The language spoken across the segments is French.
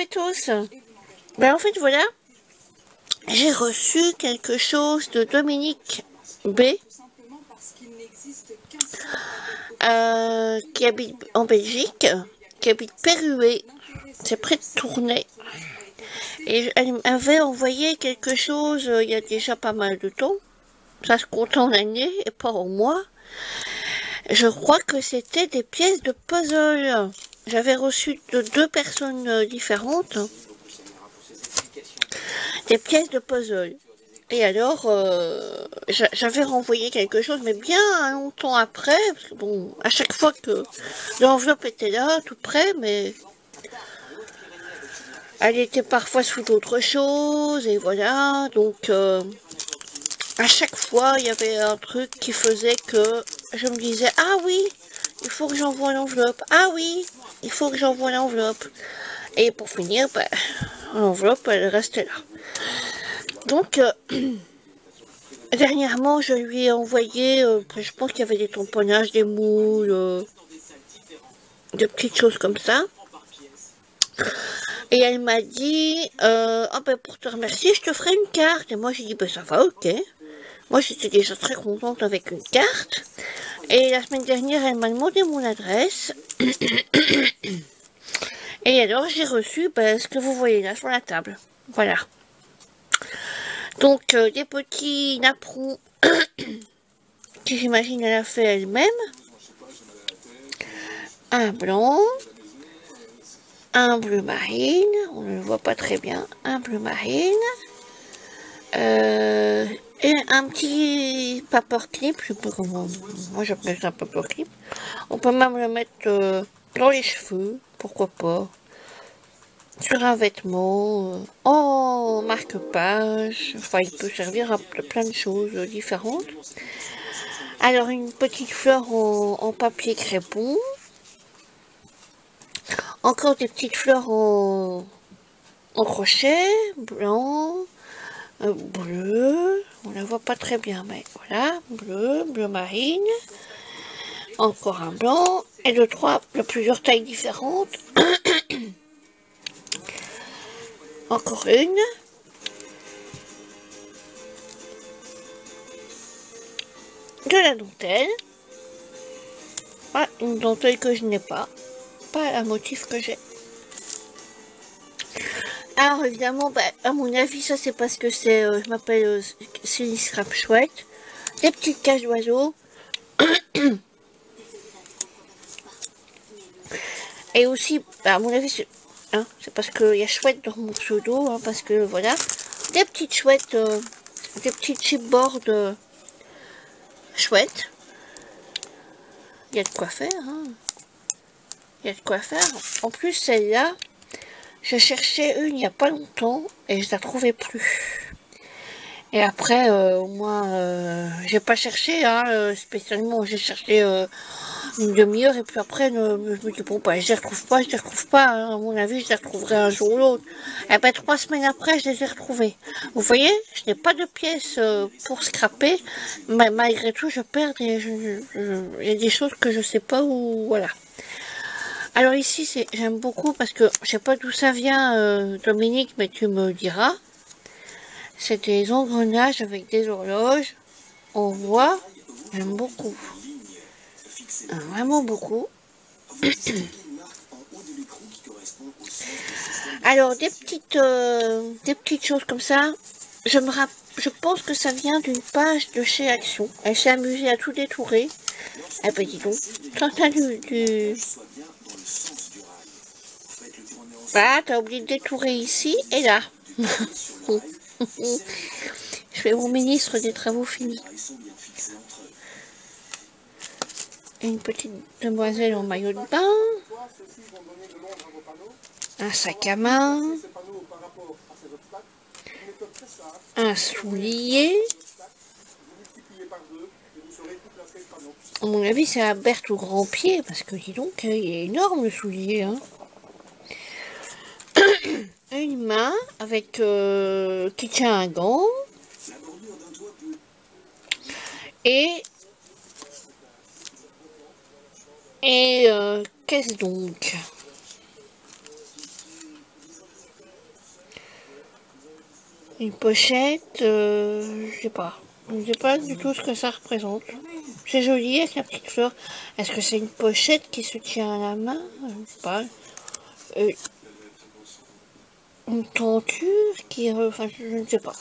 tous. Ben, en fait, voilà, j'ai reçu quelque chose de Dominique B, qui habite en Belgique, qui habite Pérué, c'est près de Tournai. Et elle m'avait envoyé quelque chose il y a déjà pas mal de temps. Ça se compte en années et pas en mois. Je crois que c'était des pièces de puzzle. J'avais reçu de 2 personnes différentes des pièces de puzzle. Et alors, j'avais renvoyé quelque chose, mais bien longtemps après, parce que bon, à chaque fois que l'enveloppe était là, tout près, mais elle était parfois sous d'autres choses, et voilà, donc à chaque fois, il y avait un truc qui faisait que je me disais, ah oui, il faut que j'envoie l'enveloppe, ah oui, il faut que j'envoie l'enveloppe. Et pour finir, ben, l'enveloppe, elle restait là. Donc, dernièrement, je lui ai envoyé, je pense qu'il y avait des tamponnages, des moules, des petites choses comme ça. Et elle m'a dit, oh ben pour te remercier, je te ferai une carte. Et moi, j'ai dit, ben ça va, ok. Moi, j'étais déjà très contente avec une carte. Et la semaine dernière, elle m'a demandé mon adresse. Et alors, j'ai reçu ce que vous voyez là sur la table. Voilà. Donc, des petits napperons que j'imagine elle a fait elle-même. Un blanc. Un bleu marine. On ne le voit pas très bien. Un bleu marine. Et un petit paperclip, je sais pas comment, moi j'appelle ça un paperclip. On peut même le mettre dans les cheveux, pourquoi pas, sur un vêtement, en marque-page, enfin il peut servir à plein de choses différentes. Alors une petite fleur en papier crépon, encore des petites fleurs en crochet, blanc, bleu, on la voit pas très bien, mais voilà, bleu marine, encore un blanc, et de plusieurs tailles différentes, encore une, de la dentelle, une dentelle que je n'ai pas un motif que j'ai. Alors évidemment, à mon avis, ça c'est parce que c'est, je m'appelle Silly Scrap Chouette, des petites cages d'oiseaux, et aussi, à mon avis, c'est parce qu'il y a chouette dans mon pseudo, parce que voilà, des petites chouettes, des petites chipboards chouettes. Il y a de quoi faire, il y a de quoi faire. En plus, celle-là, je cherchais une il n'y a pas longtemps et je la trouvais plus. Et après, moi, j'ai pas cherché, spécialement, j'ai cherché une demi-heure et puis après, je me dis, bon, je les retrouve pas, à mon avis, je les retrouverai un jour ou l'autre. Et ben, 3 semaines après, je les ai retrouvées. Vous voyez, je n'ai pas de pièces pour scraper, mais malgré tout, je perds il y a des choses que je sais pas où, voilà. Alors ici, j'aime beaucoup parce que je sais pas d'où ça vient, Dominique, mais tu me diras. C'est des engrenages avec des horloges. On voit, j'aime beaucoup. Vraiment beaucoup. Alors, des petites choses comme ça. Je pense que ça vient d'une page de chez Action. Elle s'est amusée à tout détourer. Eh ben, dis donc. T'as t'as oublié de détourer ici et là. Je fais mon ministre des travaux finis. Une petite demoiselle en maillot de bain. Un sac à main. Un soulier. À mon avis, c'est à Berthe au grand pied, parce que dis donc, il est énorme le soulier. Une main avec qui tient un gant. Et qu'est-ce donc? Une pochette, je sais pas. Je ne sais pas du tout ce que ça représente. C'est joli avec la petite fleur. Est-ce que c'est une pochette qui se tient à la main? Je ne sais pas. Une tenture qui... Enfin, je ne sais pas.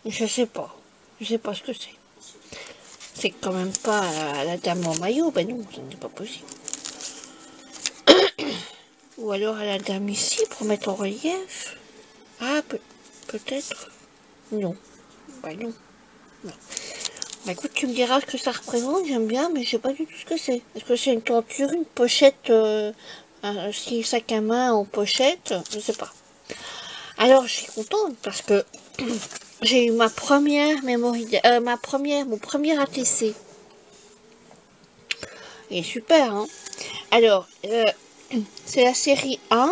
Je sais pas. Je sais pas ce que c'est. C'est quand même pas la dame en maillot. Ben non, ça n'est pas possible. Ou alors à la dame ici pour mettre en relief. Ah, peut-être. Non. Bah non. Non. Bah écoute, tu me diras ce que ça représente, j'aime bien, mais je sais pas du tout ce que c'est. Est-ce que c'est une tenture, une pochette, un sac à main en pochette? Je sais pas. Alors, je suis contente parce que j'ai eu ma première mon premier ATC. Il est super, hein. Alors, c'est la série 1,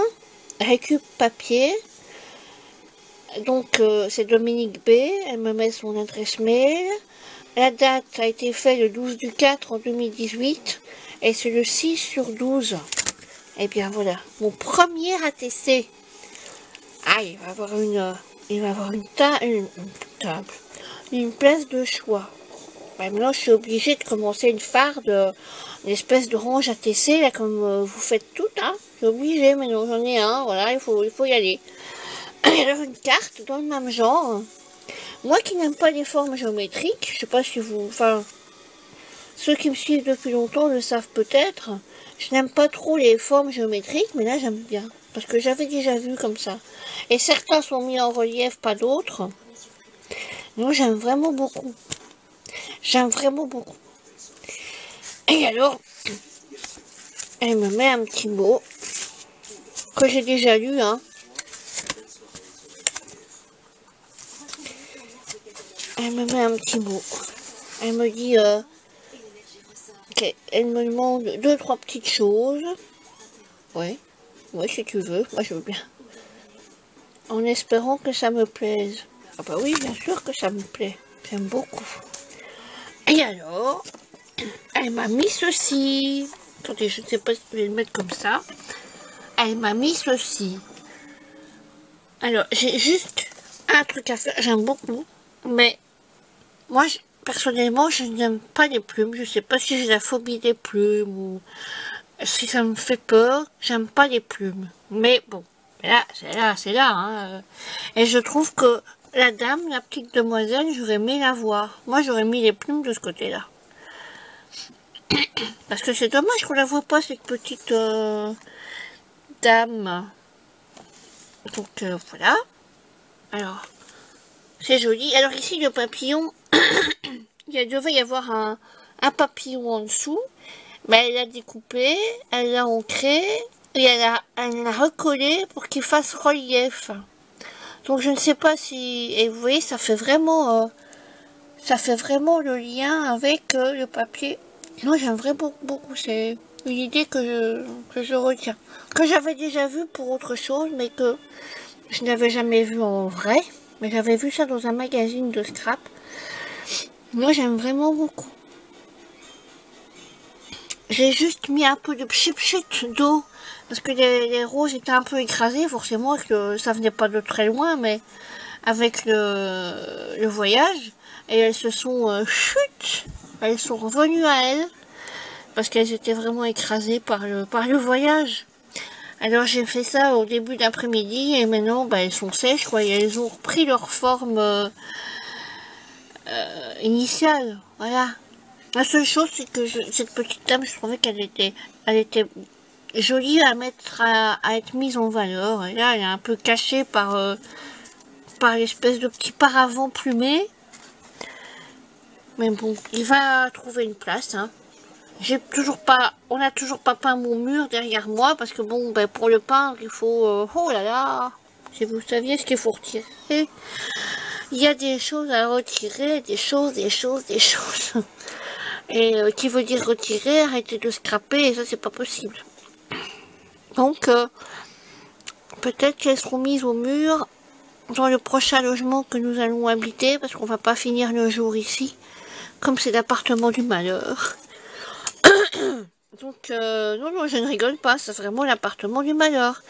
Récup Papier. Donc, c'est Dominique B. Elle me met son adresse mail. La date a été faite le 12 du 4 en 2018. Et c'est le 6/12. Et bien voilà, mon premier ATC. Ah, il va avoir une table. Une place de choix. Maintenant, je suis obligée de commencer une farde, une espèce de range ATC, là, comme vous faites tout, hein. Je suis obligée, maintenant j'en ai un, voilà, il faut y aller. Et alors, une carte dans le même genre. Moi qui n'aime pas les formes géométriques, je sais pas si vous... Enfin, ceux qui me suivent depuis longtemps le savent peut-être. Je n'aime pas trop les formes géométriques, mais là, j'aime bien. Parce que j'avais déjà vu comme ça. Et certains sont mis en relief, pas d'autres. Moi, j'aime vraiment beaucoup. J'aime vraiment beaucoup. Et alors, elle me met un petit mot que j'ai déjà lu, hein. Elle me met un petit mot. Elle me dit, elle me demande 2-3 petites choses. Ouais, si tu veux, moi je veux bien. En espérant que ça me plaise. Ah bah oui, bien sûr que ça me plaît. J'aime beaucoup. Et alors, elle m'a mis ceci. Attendez, je ne sais pas si je vais le mettre comme ça. Elle m'a mis ceci. Alors, j'ai juste un truc à faire. J'aime beaucoup. Mais, moi, personnellement, je n'aime pas les plumes. Je ne sais pas si j'ai la phobie des plumes ou si ça me fait peur. J'aime pas les plumes. Mais bon, là, c'est là. Hein. Et je trouve que la dame, la petite demoiselle, j'aurais aimé la voir. Moi, j'aurais mis les plumes de ce côté-là. Parce que c'est dommage qu'on la voit pas, cette petite dame. Donc, voilà. Alors, c'est joli. Alors ici, le papillon, il devait y avoir un papillon en dessous. Mais elle l'a découpé, elle l'a ancré et elle l'a recollé pour qu'il fasse relief. Donc je ne sais pas si... Et vous voyez, ça fait vraiment le lien avec le papier. Moi, j'aime vraiment beaucoup. C'est une idée que je retiens. Que j'avais déjà vue pour autre chose, mais que je n'avais jamais vue en vrai. Mais j'avais vu ça dans un magazine de scrap. Moi, j'aime vraiment beaucoup. J'ai juste mis un peu de pchit d'eau. Parce que les roses étaient un peu écrasées. Forcément, que ça venait pas de très loin, mais avec le voyage. Et elles se sont chut. Elles sont revenues à elles. Parce qu'elles étaient vraiment écrasées par le voyage. Alors j'ai fait ça au début d'après-midi. Et maintenant, bah, elles sont sèches, quoi. Et elles ont repris leur forme initiale. Voilà. La seule chose, c'est que cette petite dame, je trouvais qu'elle était jolie à mettre, à être mise en valeur. Et là, elle est un peu cachée par l'espèce de petit paravent plumé. Mais bon, il va trouver une place, hein. On n'a toujours pas peint mon mur derrière moi, parce que bon, ben, pour le peindre, il faut, oh là là, si vous saviez ce qu'il faut retirer. Il y a des choses à retirer, des choses. Et qui veut dire retirer, arrêter de scraper, et ça c'est pas possible. Donc, peut-être qu'elles seront mises au mur dans le prochain logement que nous allons habiter, parce qu'on va pas finir le jour ici, comme c'est l'appartement du malheur. Donc, non, je ne rigole pas, c'est vraiment l'appartement du malheur.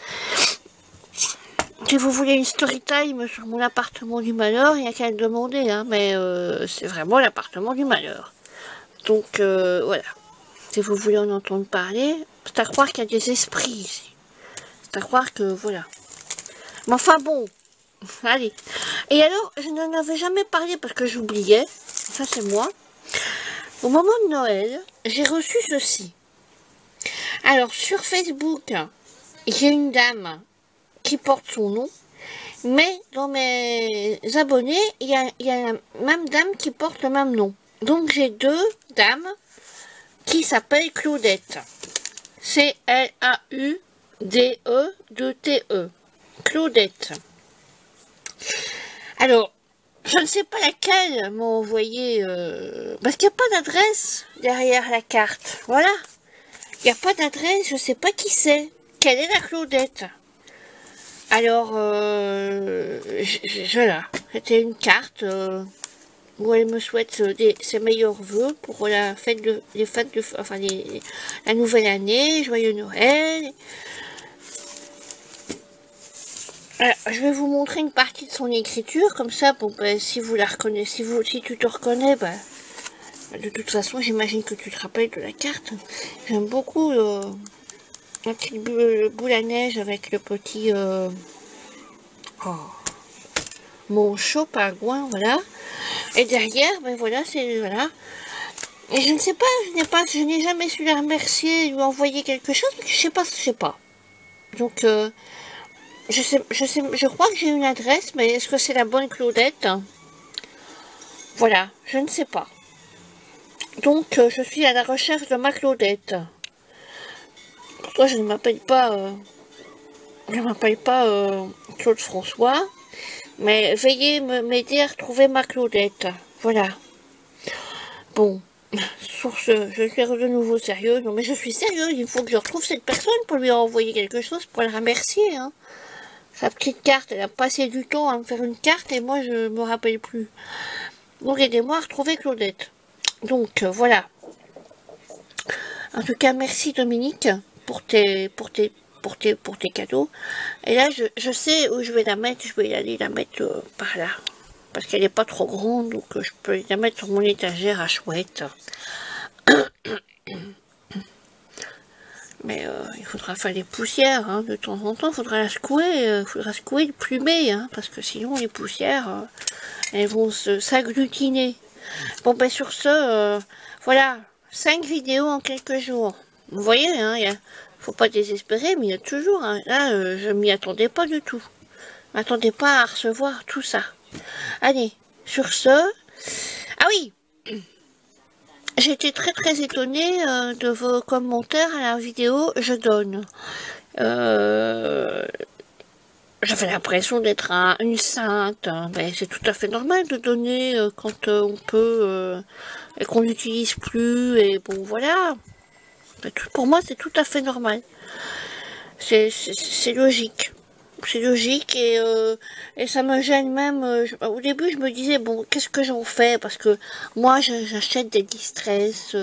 Si vous voulez une story time sur mon appartement du malheur, il n'y a qu'à le demander, hein, mais c'est vraiment l'appartement du malheur. Donc voilà. Si vous voulez en entendre parler, c'est à croire qu'il y a des esprits ici. C'est à croire que voilà. Mais enfin bon, allez. Et alors, je n'en avais jamais parlé parce que j'oubliais. Ça c'est moi. Au moment de Noël, j'ai reçu ceci. Alors sur Facebook, j'ai une dame qui porte son nom, mais dans mes abonnés, il y a la même dame qui porte le même nom. Donc j'ai deux dames qui s'appellent Claudette. C-L-A-U-D-E-2-T-E. Claudette. Alors, je ne sais pas laquelle m'a envoyé, parce qu'il n'y a pas d'adresse derrière la carte. Voilà. Il n'y a pas d'adresse, je ne sais pas qui c'est. Quelle est la Claudette? Alors, voilà. C'était une carte où elle me souhaite ses meilleurs vœux pour la fête la nouvelle année, joyeux Noël. Alors, je vais vous montrer une partie de son écriture, comme ça, bon, ben, si vous la reconnaissez, si tu te reconnais, ben, de toute façon, j'imagine que tu te rappelles de la carte. J'aime beaucoup la petite boule à neige avec le petit mon chaud pingouin, voilà. Et derrière, ben voilà, c'est voilà. Et je ne sais pas, je n'ai jamais su la remercier, lui envoyer quelque chose, parce que je sais pas. Donc je crois que j'ai une adresse, mais est-ce que c'est la bonne Claudette? Voilà, je ne sais pas. Donc, je suis à la recherche de ma Claudette. Pourquoi je ne m'appelle pas... Claude François. Mais veuillez m'aider à retrouver ma Claudette. Voilà. Bon, sur ce, je suis de nouveau sérieux. Non, mais je suis sérieuse. Il faut que je retrouve cette personne pour lui envoyer quelque chose, pour la remercier, hein. Sa petite carte, elle a passé du temps à me faire une carte et moi je me rappelle plus. Donc aidez-moi à retrouver Claudette. Donc voilà. En tout cas, merci Dominique pour tes cadeaux. Et là, je sais où je vais la mettre. Je vais aller la mettre par là. Parce qu'elle n'est pas trop grande, donc je peux la mettre sur mon étagère à chouette. Mais il faudra faire des poussières, hein, de temps en temps, il faudra secouer le plumet, hein, parce que sinon les poussières, elles vont s'agglutiner. Bon ben sur ce, voilà, 5 vidéos en quelques jours. Vous voyez, hein, faut pas désespérer, mais il y a toujours, hein, là, je m'y attendais pas du tout. Je m'attendais pas à recevoir tout ça. Allez, sur ce, ah oui, j'ai été très très étonnée de vos commentaires à la vidéo Je donne. J'avais l'impression d'être une sainte, hein. Mais c'est tout à fait normal de donner quand on peut et qu'on n'utilise plus, et bon voilà. Pour moi c'est tout à fait normal. C'est logique. C'est logique et ça me gêne même. Au début, je me disais, bon, qu'est-ce que j'en fais? Parce que moi, j'achète des Distress,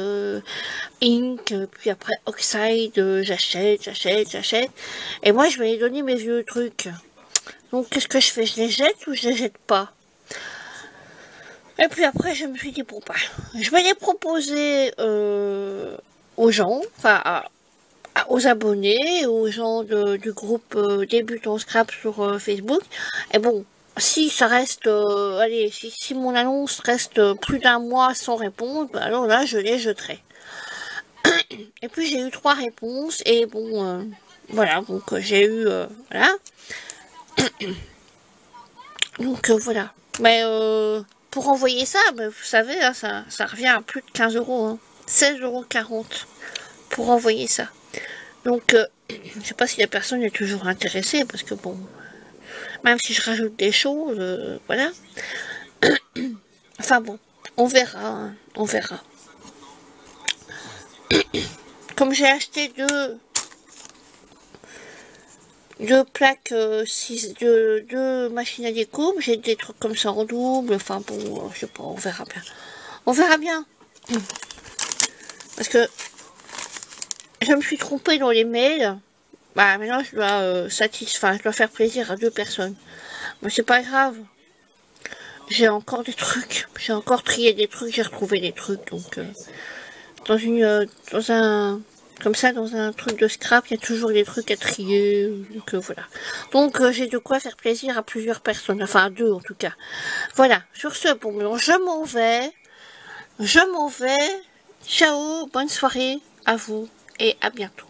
Ink, puis après Oxide, j'achète. Et moi, je vais les donner mes vieux trucs. Donc, qu'est-ce que je fais? Je les jette ou je les jette pas? Et puis après, je me suis dit, bon, bah, je vais les proposer aux gens, enfin, aux abonnés, aux gens du groupe Débutants Scrap sur Facebook. Et bon, si ça reste, allez, si mon annonce reste plus d'un mois sans réponse, bah alors là, je les jetterai. Et puis j'ai eu 3 réponses, et bon, voilà, donc j'ai eu, voilà. Donc voilà. Mais pour envoyer ça, bah, vous savez, là, ça revient à plus de 15 €, hein. 16,40 € pour envoyer ça. Donc, je sais pas si la personne est toujours intéressée, parce que bon, même si je rajoute des choses, voilà. Enfin bon, on verra, hein, on verra. Comme j'ai acheté deux plaques, deux machines à découpe, j'ai des trucs comme ça en double, enfin bon, je sais pas, on verra bien. On verra bien. Parce que je me suis trompée dans les mails. Bah maintenant je dois je dois faire plaisir à 2 personnes. Mais c'est pas grave. J'ai encore des trucs. J'ai encore trié des trucs, j'ai retrouvé des trucs. Donc dans un comme ça, dans un truc de scrap, il y a toujours des trucs à trier. Donc voilà. Donc j'ai de quoi faire plaisir à plusieurs personnes. Enfin à 2 en tout cas. Voilà. Sur ce, bon, je m'en vais. Je m'en vais. Ciao, bonne soirée à vous et à bientôt.